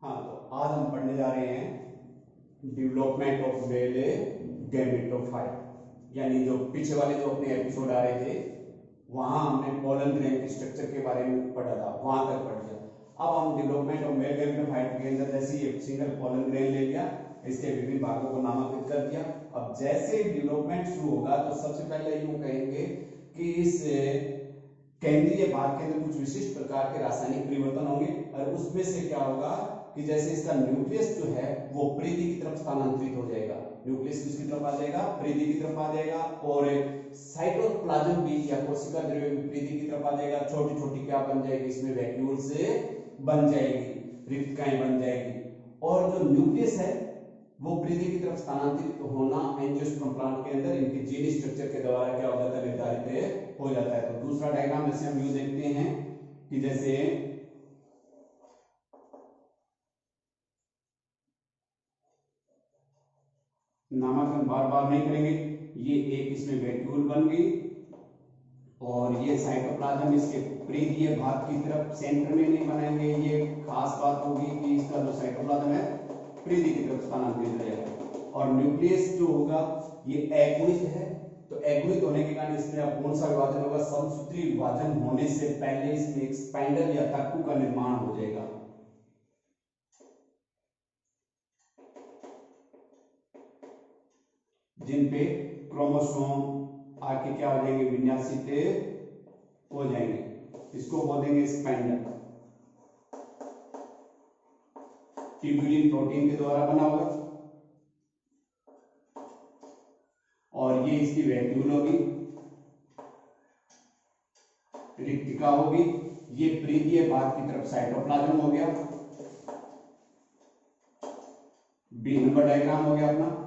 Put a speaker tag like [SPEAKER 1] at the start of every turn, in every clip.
[SPEAKER 1] हाँ, तो आज हम पढ़ने जा रहे हैं डेवलपमेंट ऑफ मेल गैमेटोफाइट, यानी जो पीछे वाले जो अपने एपिसोड आ रहे थे वहां हमने पोलन ग्रेन के स्ट्रक्चर के बारे में पढ़ा था, वहां तक पढ़ लिया। अब हम डेवलपमेंट ऑफ मेल गैमेटोफाइट के अंदर जैसे ही एक सिंगल पोलन ग्रेन ले लिया, इसके विभिन्न भागों को नामांकित कर दिया। अब जैसे डेवलपमेंट शुरू होगा तो सबसे पहले यूं कहेंगे कि इस केंद्रीय भाग के अंदर कुछ विशिष्ट प्रकार के रासायनिक परिवर्तन होंगे, और उसमें से क्या होगा कि जैसे इसका न्यूक्लियस जो है वो परिधि की तरफ स्थानांतरित हो जाएगा। न्यूक्लियस किसकी तरफ आ जाएगा? परिधि की तरफ आ जाएगा। और साइटोप्लाज्म भी या कोशिका द्रव्य भी परिधि की तरफ आ जाएगा। छोटी छोटी क्या बन जाएगी? इसमें वैक्यूल्स बन जाएगी, रिक्तकाएं बन जाएगी। और जो न्यूक्लियस है वो परिधि की तरफ स्थानांतरित होना एंजियोस्पर्म प्लांट के अंदर इनके जीन स्ट्रक्चर के द्वारा क्या हो जाता है? निर्धारित हो जाता है। तो दूसरा डायग्राम जैसे हम यूं देखते हैं कि जैसे नामांकन बार बार नहीं करेंगे। ये एक इसमें वैक्यूल बन गई और ये साइटोप्लाज्म इसके परिधीय भाग की तरफ सेंटर में नहीं बनाएंगे। ये खास बात होगी कि इसका जो साइटोप्लाज्म है परिधि की तरफ स्थानांतरित हो जाएगा। और न्यूक्लियस जो होगा ये एगुणित है, तो एगुणित होने के कारण इसमें अब कौन सा विभाजन होगा? समसूत्री विभाजन होने से पहले इसमें एक स्पाइंडल या तंतु का निर्माण हो जाएगा। जिन पे क्रोमोसोम आके क्या हो जाएंगे? विन्यासित हो जाएंगे। इसको बोलेंगे स्पाइंडल। ट्यूबुलिन प्रोटीन के द्वारा बना होगा और ये इसकी वैक्यूल होगी, रिक्तिका होगी। ये परिधीय भाग की तरफ साइटोप्लाज्म हो गया। बी नंबर डायग्राम हो गया अपना।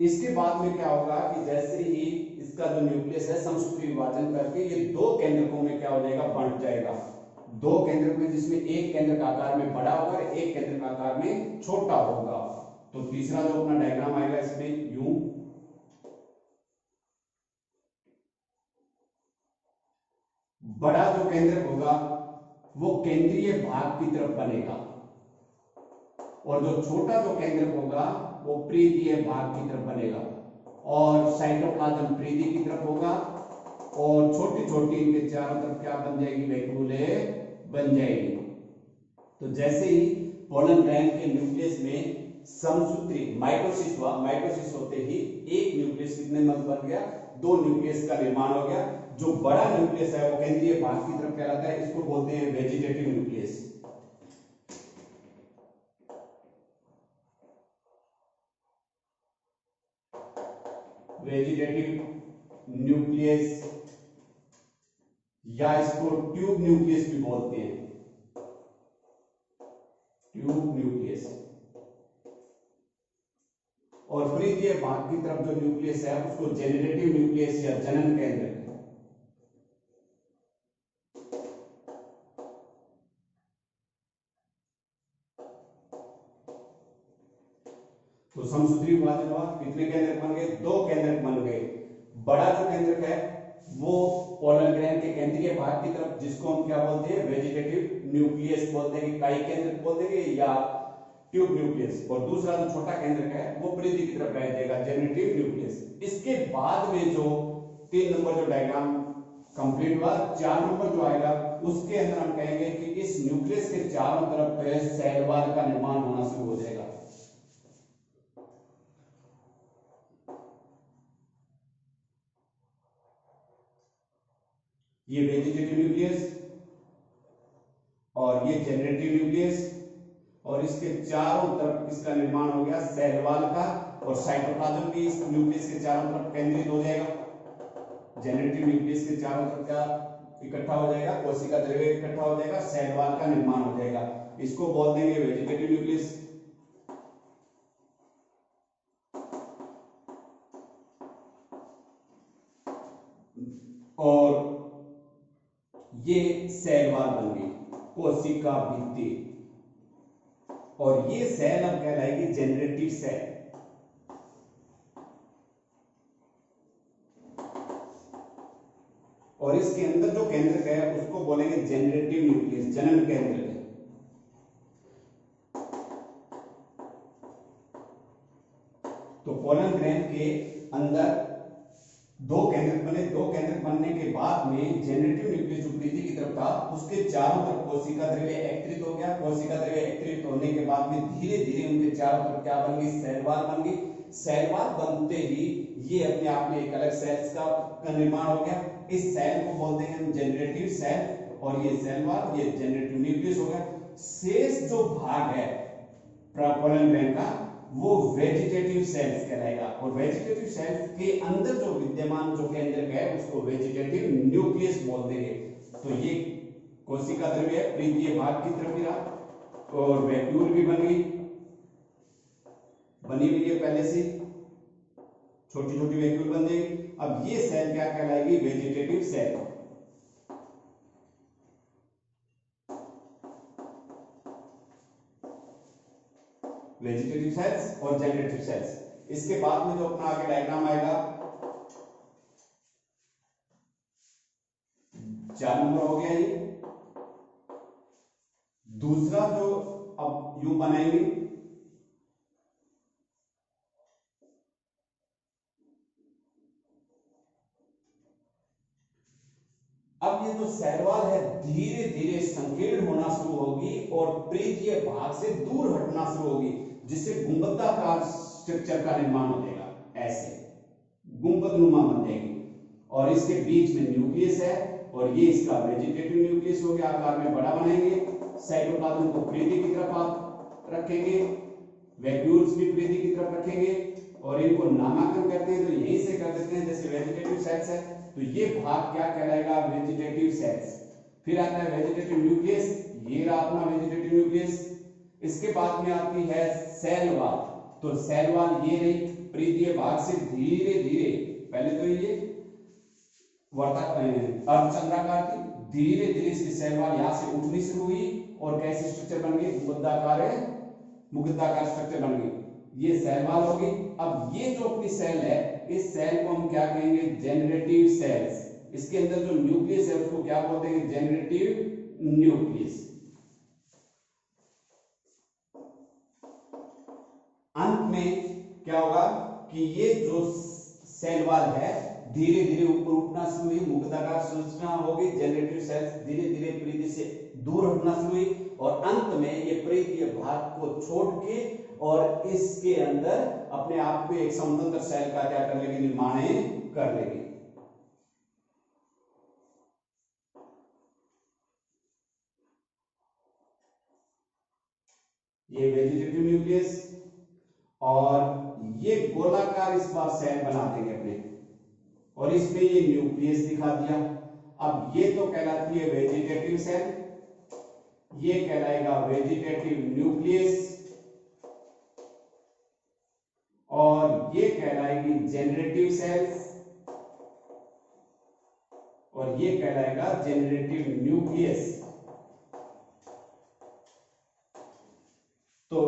[SPEAKER 1] इसके बाद में क्या होगा कि जैसे ही इसका जो न्यूक्लियस है समसूत्री विभाजन करके ये दो केंद्रकों में क्या हो जाएगा? बंट जाएगा। दो केंद्रक में, जिसमें एक केंद्र का आकार में बड़ा होगा और एक केंद्र का आकार में छोटा होगा। तो तीसरा जो अपना डायग्राम आएगा इसमें यूं, बड़ा जो केंद्रक होगा वो केंद्रीय भाग की तरफ बनेगा और जो छोटा जो केंद्रक होगा वो परिधीय भाग की तरफ बनेगा। और साइटोप्लाज्म परिधि की तरफ होगा और छोटी छोटी इनके चारों तरफ क्या बन जाएगी? वैक्यूलें बन जाएगी। तो जैसे ही पोलन ग्रैंड के न्यूक्लियस में समसूत्री माइटोसिस हुआ, माइटोसिस होते ही एक न्यूक्लियस कितने में बन गया? दो न्यूक्लियस का निर्माण हो गया। जो बड़ा न्यूक्लियस है वो केंद्रीय भाग की तरफ कहलाता है। इसको बोलते हैं वेजिटेटिव न्यूक्लियस। वेजिटेटिव न्यूक्लियस या इसको ट्यूब न्यूक्लियस भी बोलते हैं। Tube nucleus. और परिधीय भाग की तरफ जो न्यूक्लियस है उसको जेनरेटिव न्यूक्लियस या जनन केंद्र। तो समसूत्री विभाजन हुआ, कितने केंद्रक बन गए? दो केंद्रक बन गए। बड़ा जो केंद्रक है वो पोलन ग्रैंड के केंद्रीय भाग की तरफ, जिसको हम क्या बोलते हैं? वेजिटेटिव न्यूक्लियस बोलते हैं, इकाई केंद्रक बोल देंगे या ट्यूब न्यूक्लियस। और दूसरा जो छोटा केंद्रक है वो परिधि की तरफ रह जाएगा, जेनरेटिव न्यूक्लियस। इसके बाद में जो 3 नंबर जो डायग्राम कंप्लीट हुआ, 4 नंबर जो आएगा उसके अंदर हम कहेंगे कि इस न्यूक्लियस के चारों तरफ सेल वॉल का निर्माण होना शुरू हो जाएगा। ये वेजिटेटिव न्यूक्लियस और ये जेनरेटिव न्यूक्लियस, और इसके चारों तरफ किसका निर्माण हो गया? सेल वॉल का। और साइटोप्लाज्म भी इस न्यूक्लियस के चारों तरफ केंद्रित हो जाएगा। जेनरेटिव न्यूक्लियस के चारों तरफ क्या इकट्ठा हो जाएगा? कोशिका द्रव्य इकट्ठा हो जाएगा, सेल वॉल का निर्माण हो जाएगा। इसको बोल देंगे वेजिटेटिव न्यूक्लियस। और ये सेल वॉल बन गई, कोशिका भित्ति। और ये सेल अब कहलाएगी जेनरेटिव सेल। और इसके अंदर जो केंद्रक है उसको बोलेंगे जेनरेटिव न्यूक्लियस, जनन केंद्र। तो पोलन ग्रेन के अंदर दो केंद्रक बने, दो केंद्रक बनने के बाद में जेनरेटिव न्यूक्लियस जो प्रीति की तरफ था उसके चारों तरफ कोशिका द्रव्य एकत्रित हो गया। कोशिका द्रव्य एकत्रित होने के बाद में धीरे धीरे उनके चारों तरफ क्या बन गई, सेल वॉल बन गई। सेल वॉल बनते ही ये अपने आप में एक अलग सेल्स का निर्माण हो गया। इस सेल को बोलते हैं हम जनरेटिव सेल, और ये सेल वॉल, ये जनरेटिव न्यूक्लियस हो गया। शेष जो भाग है पोलन ग्रेन का वो वेजिटेटिव सेल्स कहलाएगा, और वेजिटेटिव सेल्स के अंदर जो विद्यमान जो केंद्रक है उसको वेजिटेटिव न्यूक्लियस बोल देंगे। तो ये कोशिका द्रव्य प्रीतीय भाग की तरफ गिरा और वैक्यूल भी बनी हुई है पहले से, छोटी छोटी वैक्यूल बन जाएगी। अब ये सेल क्या कहलाएगी, वेजिटेटिव सेल। वेजिटेटिव सेल्स और जनरेटिव सेल्स। इसके बाद में जो अपना आगे डायग्राम आएगा 4 नंबर हो गया ये। दूसरा जो अब यू बनाएंगे, अब ये जो सेल वॉल है धीरे धीरे संकीर्ण होना शुरू होगी और प्रीतीय भाग से दूर हटना शुरू होगी, जिससे गुंबदाकार स्ट्रक्चर का निर्माण हो जाएगा। ऐसे गुंबदनुमा बन जाएगी और इसके बीच में न्यूक्लियस है और ये इसका वेजिटेटिव न्यूक्लियस हो गया, आकार में बड़ा बनाएंगे। साइटोप्लाज्म को प्रीति की तरफ आप रखेंगे, वैक्यूल्स भी प्रीति की तरफ रखेंगे और इनको नामांकन करते हैं तो यहीं से कर देते हैं, जैसे वेजिटेटिव सेल्स है तो ये भाग क्या कहलाएगा, वेजिटेटिव सेल्स। फिर आता है वेजिटेटिव न्यूक्लियस, ये रहा अपना वेजिटेटिव न्यूक्लियस। इसके बाद में आती है सेल वॉल, तो सेल वॉल ये रही, प्रीतीय भाग से धीरे धीरे, पहले तो ये अर्धचंद्राकार थी, धीरे धीरे इसकी सेल वॉल यहां से उठनी शुरू हुई और कैसी स्ट्रक्चर बन गई, मुग्धाकार स्ट्रक्चर बन गई, ये सेल वॉल होगी। अब ये जो अपनी सेल है, इस सेल को हम क्या कहेंगे, जनरेटिव सेल्स। इसके अंदर जो न्यूक्लियस है उसको क्या बोलते हैं, जनरेटिव न्यूक्लियस। अंत में क्या होगा कि ये जो सेल वॉल है धीरे धीरे ऊपर उठना शुरू हुई, मुग्धाकार संरचना होगी, जनरेटिव सेल्स धीरे धीरे प्रीति से दूर हटना शुरू हुई और अंत में ये प्रीतीय भाग को छोड़ के और इसके अंदर अपने आप को एक स्वतंत्र सेल का क्या कर लेगी, निर्माण कर लेगी। ये वेजिटेटिव न्यूक्लियस और ये गोलाकार इस बार सेल बना देंगे अपने, और इसमें ये न्यूक्लियस दिखा दिया। अब ये तो कहलाती है वेजिटेटिव सेल, ये कहलाएगा वेजिटेटिव न्यूक्लियस और ये कहलाएगी जनरेटिव सेल्स और ये कहलाएगा जनरेटिव न्यूक्लियस। तो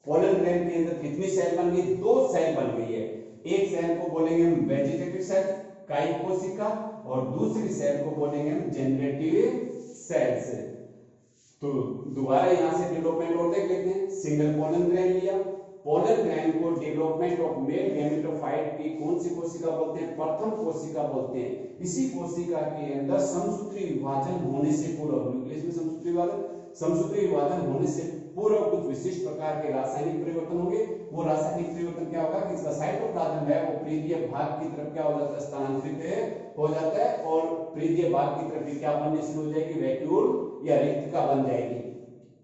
[SPEAKER 1] पोलन ग्रेन के अंदर कितनी सेल बन गई, 2 सेल बन गई है। एक सेल को बोलेंगे हम वेजिटेटिव सेल, कायिक कोशिका, और दूसरी सेल को बोलेंगे हम जनरेटिव सेल्स। तो दोबारा यहां से डेवलपमेंट और देख लेते हैं। सिंगल पोलन ग्रेन लिया, पोलन ग्रेन को डेवलपमेंट ऑफ मेल गैमेटोफाइट की कौन सी कोशिका बोलते हैं, प्रथम कोशिका बोलते हैं। इसी कोशिका के अंदर समसूत्री विभाजन होने से पूर्व, न्यूक्लियस में समसूत्री विभाजन होने से पूर्व कुछ विशिष्ट प्रकार के रासायनिक परिवर्तन होंगे। वो रासायनिक परिवर्तन क्या होगा कि इसका साइटोप्लाज्म है वो प्रीतीय भाग की तरफ क्या हो जाता है, स्थानांतरित हो जाता है और प्रीतीय भाग की तरफ क्या बनने शुरू हो जाएगी, वैक्यूल या रिक्तिका बन जाएगी,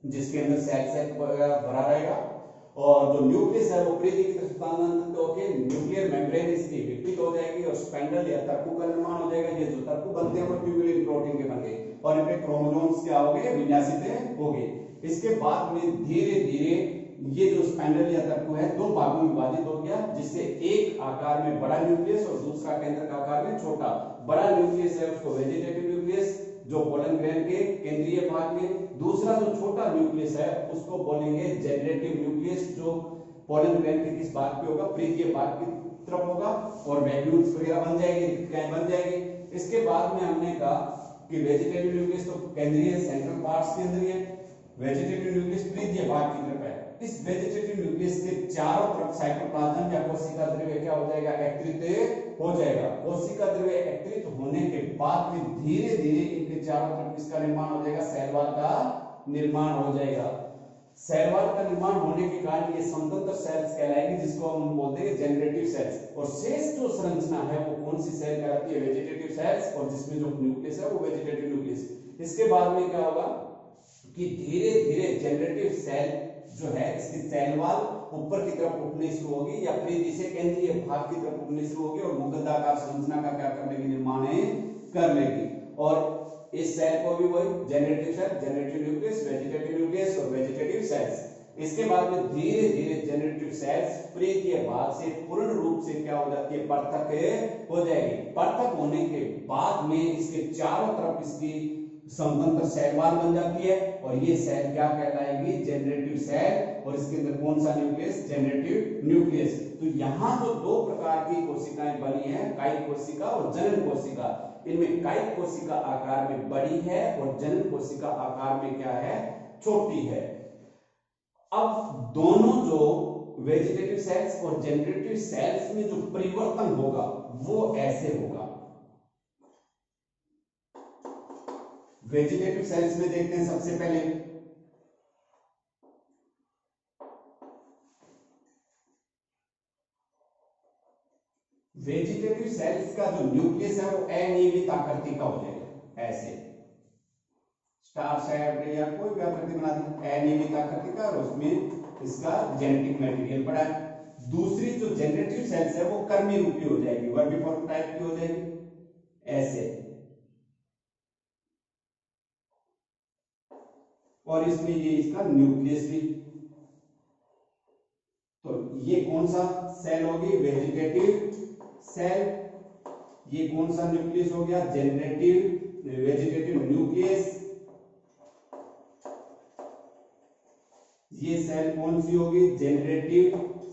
[SPEAKER 1] जिसके अंदर सेल भरा रहेगा। और जो न्यूक्लियस है वो प्रीति की तरफ स्थानांतरित होकर न्यूक्लियर मेम्ब्रेन इसकी विकसित हो जाएगी और स्पेंडल या तर्कु का निर्माण हो जाएगा। ये जो तर्कु बनते हैं वो ट्यूबुलिन प्रोटीन के बन गए और इनके क्रोमोसोम्स क्या हो गए, विन्यासित हो गए। इसके बाद में धीरे धीरे ये जो स्पेंडल या तर्कु है 2 भागों में विभाजित हो गया, जिससे एक आकार में बड़ा न्यूक्लियस और दूसरा केंद्रक आकार में छोटा। बड़ा न्यूक्लियस है उसको वेजिटेटिव न्यूक्लियस जो पोलन ग्रेन के केंद्रीय भाग में, दूसरा जो छोटा न्यूक्लियस है उसको बोलेंगे जनरेटिव न्यूक्लियस, जो पोलन ग्रेन के किस भाग पे होगा, प्रीतीय भाग की तरफ होगा और वैक्यूल्स वगैरह बन जाएंगे, रिक्तिकाएं बन जाएंगी। इसके बाद में हमने कहा कि वेजिटेटिव न्यूक्लियस तो केंद्रीय सेंट्रल पार्ट्स के अंदर है, वेजिटेटिव न्यूक्लियस प्रीतिय भाग की तरफ है। इस वेजिटेटिव न्यूक्लियस के चारों तरफ साइटोप्लाज्म या कोशिका द्रव्य क्या हो जाएगा, एकत्रित हो जाएगा। कोशिका द्रव्य एकत्रित होने के बाद में धीरे धीरे इनके चारों तरफ किसका निर्माण हो जाएगा, सेल वॉल का निर्माण हो जाएगा। सेल वॉल का निर्माण होने के कारण ये स्वतंत्र सेल्स कहलाएंगे, जिसको हम बोलते हैं जनरेटिव सेल्स। और शेष जो संरचना है वो कौन सी सेल कहलाती है, वेजिटेटिव सेल्स, और जिसमें जो न्यूक्लियस है वो वेजिटेटिव न्यूक्लियस। इसके बाद में क्या होगा कि धीरे धीरे जनरेटिव सेल जो है इसकी सेल वॉल ऊपर की तरफ उठनी शुरू होगी या प्रीति से केंद्रीय भाग की तरफ उठनी शुरू होगी और मुकुटाकार संरचना का क्या कर लेगी, निर्माण कर लेगी। और इस सेल को भी वही generative cell, generative nucleus, vegetative nucleus और वेजिटेटिव सेल्स। इसके बाद में धीरे धीरे जनरेटिव सेल्स प्रीतिय भाग से पूर्ण रूप से क्या हो जाती है, पृथक हो जाएगी। पृथक होने के बाद में इसके चारों तरफ इसकी स्वतंत्र सेल वॉल बन जाती है और ये सेल क्या कहलाएगी, जनरेटिव सेल। और इसके अंदर कौन सा न्यूक्लियस, जनरेटिव न्यूक्लियस। तो यहाँ जो दो प्रकार की कोशिकाएं बनी है, कायिक कोशिका और जनन कोशिका। इनमें कायिक कोशिका आकार में बड़ी है और जनन कोशिका आकार में क्या है, छोटी है। अब दोनों जो वेजिटेटिव सेल्स और जनरेटिव सेल्स में जो परिवर्तन होगा वो ऐसे होगा। वेजिटेटिव सेल्स में देखते हैं सबसे पहले वेजिटेटिव सेल्स का जो न्यूक्लियस है वो अनियमित आकृति का हो जाएगा, ऐसे स्टार शेप या कोई भी आकृति बना दी, अनियमित आकृति का, और उसमें इसका जेनेटिक मटेरियल पड़ा है। दूसरी जो जनरेटिव सेल्स है वो कर्मी रूपी हो जाएगी, वर्मीफॉर्म टाइप की हो जाएगी, ऐसे। और इसमें ये इसका न्यूक्लियस भी। तो ये कौन सा सेल होगी, वेजिटेटिव सेल। ये कौन सा न्यूक्लियस हो गया, जनरेटिव वेजिटेटिव न्यूक्लियस। ये सेल कौन सी होगी, जनरेटिव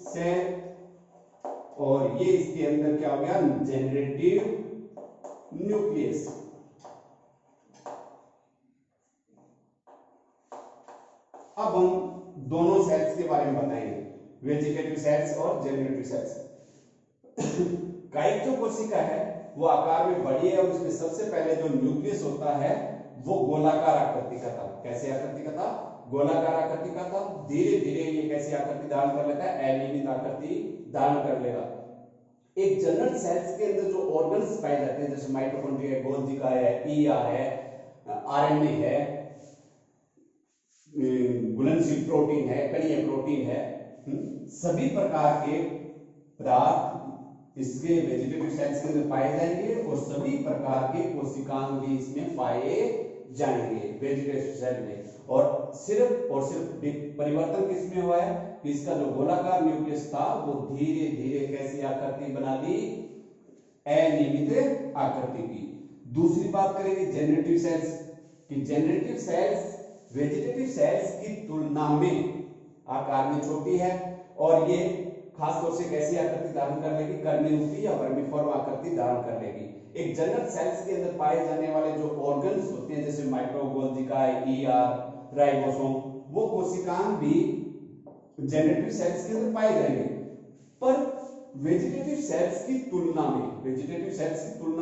[SPEAKER 1] सेल। और ये इसके अंदर क्या हो गया, जनरेटिव न्यूक्लियस। अब हम दोनों सेल्स के बारे में बताएंगे, वेजिटेटिव सेल्स और जनरेटिव सेल्स। कायिक जो कोशिका है वो आकार में बड़ी है और उसमें सबसे पहले जो न्यूक्लियस होता है वो गोलाकार आकृति का था। कैसे आकृति का था, गोलाकार आकृति का था। धीरे धीरे ये कैसी आकृति धारण कर लेता है, अनियमित आकृति धारण कर लेगा। एक जनरल सेल्स के अंदर जो ऑर्गन्स पाए जाते हैं, जैसे माइटोकॉन्ड्रिया है, गोल्गी है, ईआर है, आरएनए है, घुलनशील प्रोटीन है, कणीय प्रोटीन है, सभी प्रकार के पदार्थ इसके वेजिटेटिव सेल्स के अंदर पाए जाएंगे और सभी प्रकार के कोशिकांग भी इसमें पाए जाएंगे वेजिटेटिव सेल में। और सिर्फ परिवर्तन किसमें हुआ है कि इसका जो गोलाकार न्यूक्लियस था वो धीरे धीरे कैसी आकृति बना ली, अनियमित आकृति की। दूसरी बात करेंगे जनरेटिव सेल्स की। जनरेटिव सेल्स वेजिटेटिव सेल्स की तुलना में आकार में छोटी है और ये खास तौर से कैसी आकृति धारण कर लेगी, कर्मी रूपी या वर्मीफॉर्म आकृति धारण कर लेगी। एक जनरल सेल्स के अंदर पाए जाने वाले जो ऑर्गन्स होते हैं, जैसे माइटोकॉन्ड्रिया, ईआर, राइबोसोम, वो कोशिकाएं भी जनरेटिव सेल्स के अंदर पाए जाएंगे। पर वेजिटेटिव सेल्स की तुलना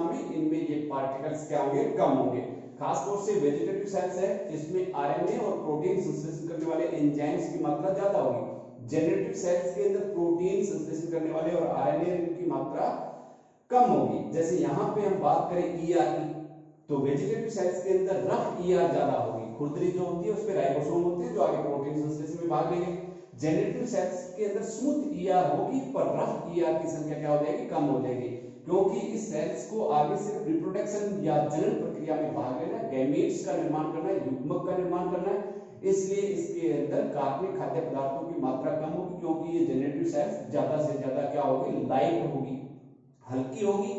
[SPEAKER 1] में इनमें ये पार्टिकल्स क्या होंगे, कम होंगे। खास तौर से वेजिटेटिव सेल्स है, इसमें आरएनए और प्रोटीन संश्लेषण करने वाले एंजाइम्स की मात्रा ज्यादा होगी। जनरेटिव सेल्स के अंदर प्रोटीन संश्लेषण करने वाले और आरएनए की मात्रा कम होगी। जैसे यहाँ पे हम बात करें ईआर की, तो वेजिटेटिव सेल्स के अंदर रफ ईआर ज्यादा होगी। खुरदरी जो होती है उसपे राइबोसोम होते हैं जो आगे प्रोटीन संश्लेषण में भाग लेंगे। जनरेटिव सेल्स के अंदर स्मूथ ईआर होगी पर रफ ईआर की संख्या क्या हो जाएगी, कम हो जाएगी, क्योंकि इस सेल्स को आगे सिर्फ रिप्रोडक्शन या जनन प्रक्रिया में भाग लेना, गैमेट्स का निर्माण करना है, युग्मक का निर्माण करना है। इसलिए इसके अंदर कार्बनिक खाद्य पदार्थों की मात्रा कम होगी, क्योंकि ये जनरेटिव सेल्स ज्यादा से ज्यादा क्या होगी, लाइट होगी, हल्की होगी।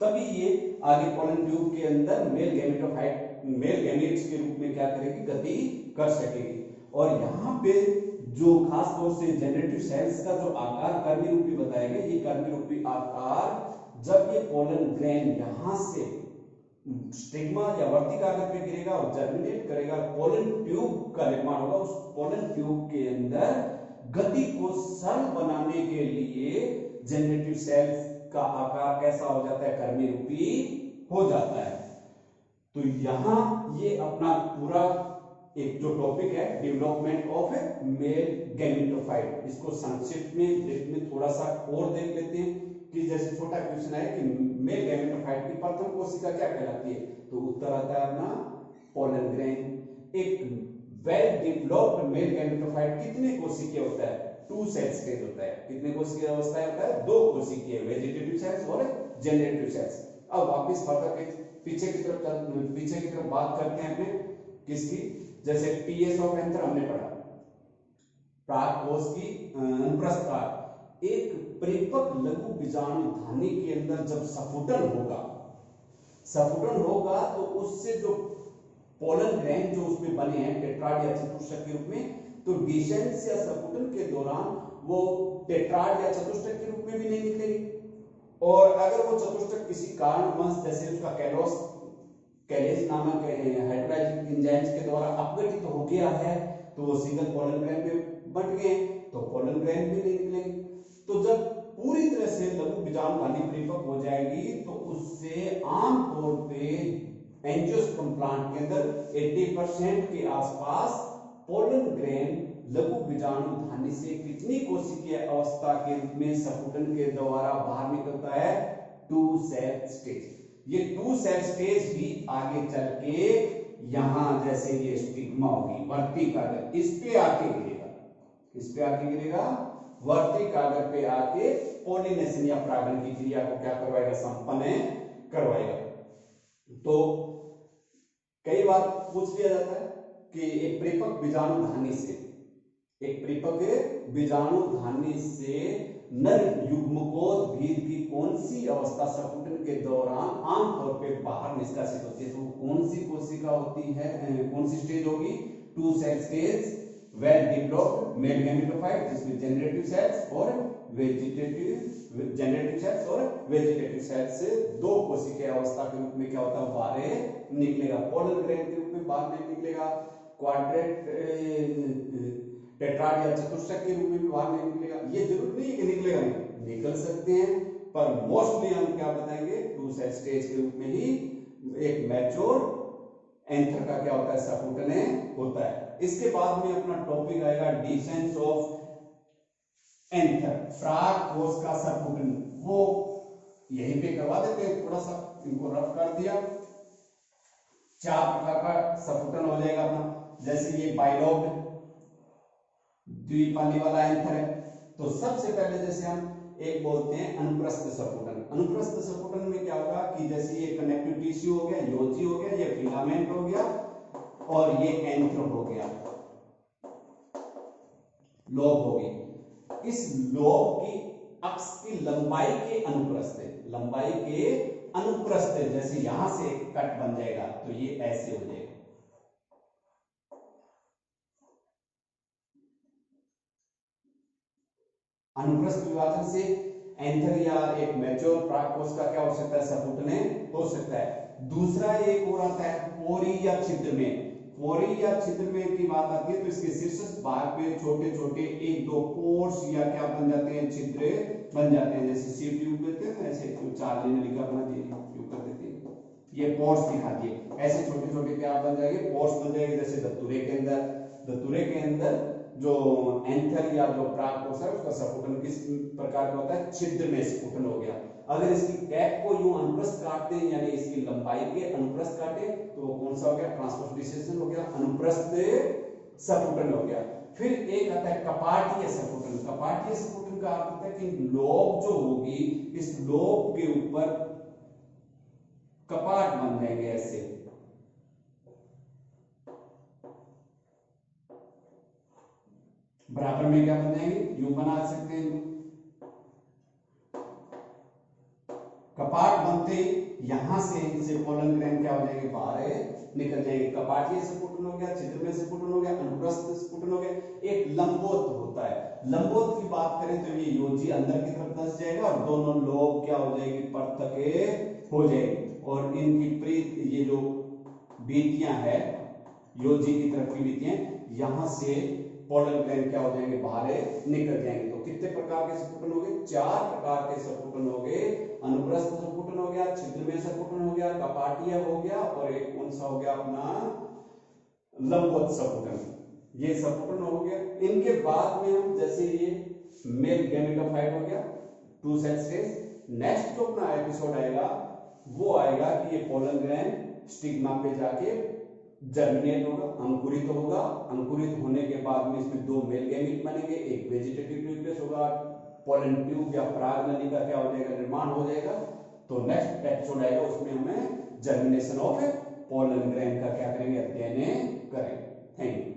[SPEAKER 1] तभी ये आगे पोलन ट्यूब के अंदर मेल गैमेट्स के रूप में क्या करेगी, गति कर सकेगी। और यहाँ पे जो खास तौर से जनरेटिव सेल्स का जो आकार कर्मी रूपी बताया गया, ये कर्मी रूपी आकार जब ये पोलन ग्रेन यहां से स्टिग्मा या वर्ती कागज पे गिरेगा और जर्मिनेट करेगा, पोलन ट्यूब का निर्माण होगा। उस पोलन ट्यूब के अंदर गति को सरल बनाने के लिए जनरेटिव सेल्स का आकार कैसा हो जाता है, कर्मी रूपी हो जाता है। तो यहां ये अपना पूरा एक जो टॉपिक है डेवलपमेंट ऑफ मेल गैमेटोफाइट, इसको संक्षिप्त में ब्रीफ में थोड़ा सा और देख लेते हैं कि जैसे छोटा क्वेश्चन है कि मेल गैमेटोफाइट की प्रथम कोशिका क्या कहलाती है, तो उत्तर आता है अपना पोलन ग्रेन। एक वेल डेवलप्ड मेल गैमेटोफाइट कितने कोशिकीय होता है, 2 सेल स्टेज होता है। कितने कोशिकीय अवस्था होता है, 2 कोशिकीय, वेजिटेटिव सेल्स और जनरेटिव सेल्स। अब वापस फर्दर पीछे की तरफ बात करते हैं अपने किसकी, जैसे टीएस ऑफ एंथर हमने पढ़ा, प्राक कोश की अनुप्रस्थ काल। एक परिपक्व लघु बीजाणु धानी के अंदर जब सफुटन होगा तो उससे जो पोलन ग्रेन जो उसमें बने हैं टेट्राड या चतुष्टक के रूप में, तो डिसेंस या सफुटन के दौरान वो टेट्राड या चतुष्टक के रूप में भी नहीं निकलेगी। और अगर वो चतुष्टक किसी कारणवश जैसे उसका कैलेज नामक हाइड्रोलाइजिक एंजाइम्स के द्वारा अपघटित हो गया है तो वो सिंगल पोलन ग्रेन में बंट गए तो पोलन ग्रेन भी नहीं निकलेंगे। तो जब पूरी तरह से लघु बीजाणु धानी परिपक्व हो जाएगी तो उससे आमतौर पे एंजियोस्पर्म प्लांट के अंदर 80% के आसपास पोलन ग्रेन लघु बीजाणु धानी से कितनी कोशिकीय अवस्था के रूप में सफुटन के द्वारा बाहर निकलता है, 2 सेल स्टेज। ये 2 सेल स्टेज भी आगे चल के यहां जैसे ये स्टिग्मा होगी वर्ती कागज, इस पे आके गिरेगा वर्ती कागज पे आके पोलिनेशन या परागण की क्रिया को क्या करवाएगा, संपन्न करवाएगा। तो कई बार पूछ लिया जाता है कि एक परिपक्व बीजाणु धानी से नर युग्मकोद्भिद की कौन सी अवस्था सफुटन के दौरान आमतौर पे बाहर निष्कासित होती है, तो कौन सी कोशिका होती है, कौन सी स्टेज होगी, 2 cell stage, well developed male gametophyte जिसमें जनरेटिव सेल्स और वेजिटेटिव सेल्स से 2 कोशिकीय अवस्था के रूप में क्या होता है, बाहर निकलेगा। पोलन ग्रेन के रूप में बाहर नहीं निकलेगा, क्वाड्रेट टेट्राड या चतुष्टक के रूप में भी बाहर नहीं निकलेगा। ये जरूरी नहीं है कि निकलेगा, नहीं निकल सकते हैं, पर मोस्टली हम क्या बताएंगे, 2 सेल स्टेज के रूप में ही एक मैच्योर एंथर का क्या होता है, सफुटन होता है। इसके बाद में अपना टॉपिक आएगा डिसेंस ऑफ एंथर, प्राक कोश का सफुटन, वो यहीं पे करवा देते हैं, थोड़ा सा इनको रफ कर दिया। 4 प्रकार का सफुटन हो जाएगा अपना, जैसे ये बाइलॉब्ड द्विपाली वाला एंथर है। तो सबसे पहले जैसे हम एक बोलते हैं अनुप्रस्थ सफुटन। अनुप्रस्थ सफुटन में क्या होगा कि जैसे ये कनेक्टिव टिश्यू हो गया, योजी हो गया, ये फिलामेंट हो गया और ये एंथर हो गया, लोब हो गई। इस लोब की अक्ष की लंबाई के अनुप्रस्थ जैसे यहां से कट बन जाएगा तो ये ऐसे हो जाएगा। अनुप्रस्थ विभाजन से एंथर या एक मैच्योर प्राक कोश का क्या हो सकता है, सफुटन हो सकता है। दूसरा एक और आता है पोरी या छिद्र में। पोरी या छिद्र में की बात आती है तो इसके शीर्ष भाग पे छोटे छोटे 1-2 पोर्स या क्या बन जाते हैं, छिद्र बन जाते हैं। जैसे सी ट्यूब देते हैं ऐसे 4 लेने लिखा बना दिए ट्यूब कर देते हैं, ये पोर्स दिखा दिए, ऐसे छोटे छोटे क्या बन जाएंगे, पोर्स बन जाएंगे। जैसे दतुरे के अंदर जो एंथर या जो प्राक कोश है उसका सफुटन किस प्रकार का होता है, छिद्र में सफुटन हो गया। अगर इसकी कैप को यूं अनुप्रस्थ काटते हैं यानी इसकी लंबाई के अनुप्रस्थ काटे तो वो कौन सा हो गया, ट्रांसवर्स डिसेक्शन हो गया, अनुप्रस्थ सफुटन हो गया। फिर एक आता है कपाटीय सफुटन। कपाटीय सफुटन का अर्थ होता है कि लोब जो होगी इस लोब के ऊपर कपाट बन जाएंगे, ऐसे बराबर में क्या बन जाएंगे, यूं बना सकते हैं। कपाट बनते यहां से इनसे पोलन ग्रेन क्या हो जाएंगे, बाहर निकल जाएंगे। कपाटीय सफुटन हो गया, छिद्र में सफुटन हो गया, अनुप्रस्थ सफुटन हो गया। एक लंबोत होता है। लंबोत की बात करें तो ये योजी अंदर की तरफ धंस जाएगा और दोनों लोब क्या हो जाएगी, पृथक हो जाएगी और इनकी ये जो बीतियां है, योजी की तरफ की बीतियां, यहां से पोलन ग्रैंड क्या हो जाएंगे, बाहर निकल जाएंगे। तो कितने प्रकार के सपुटन हो गए, 4 प्रकार के सपुटन हो गए। अनुप्रस्थ सपुटन हो गया, छिद्रमय सपुटन हो गया, कपाटीय हो गया, और एक कौन सा हो गया अपना लंबवत सपुटन। ये सपुटन हो गया। इनके बाद में हम जैसे ये मेल गैमेटोफाइट हो गया, 2 सेल स्टेज। नेक्स्ट जो अपना एपिसोड आएगा वो आएगा कि ये पोलन ग्रैंड स्टिग्मा पे जाके जर्मिनेट होगा, अंकुरित होगा। अंकुरित होने के बाद में इसमें 2 मेल गैमेट बनेंगे, एक वेजिटेटिव न्यूक्लियस होगा, पोलन ट्यूब या परागनली का क्या हो जाएगा, निर्माण हो जाएगा। तो नेक्स्ट एपिसोड आएगा, उसमें हमें जर्मिनेशन ऑफ पोलन ग्रैंड का क्या करेंगे, अध्ययन करेंगे। Thank you.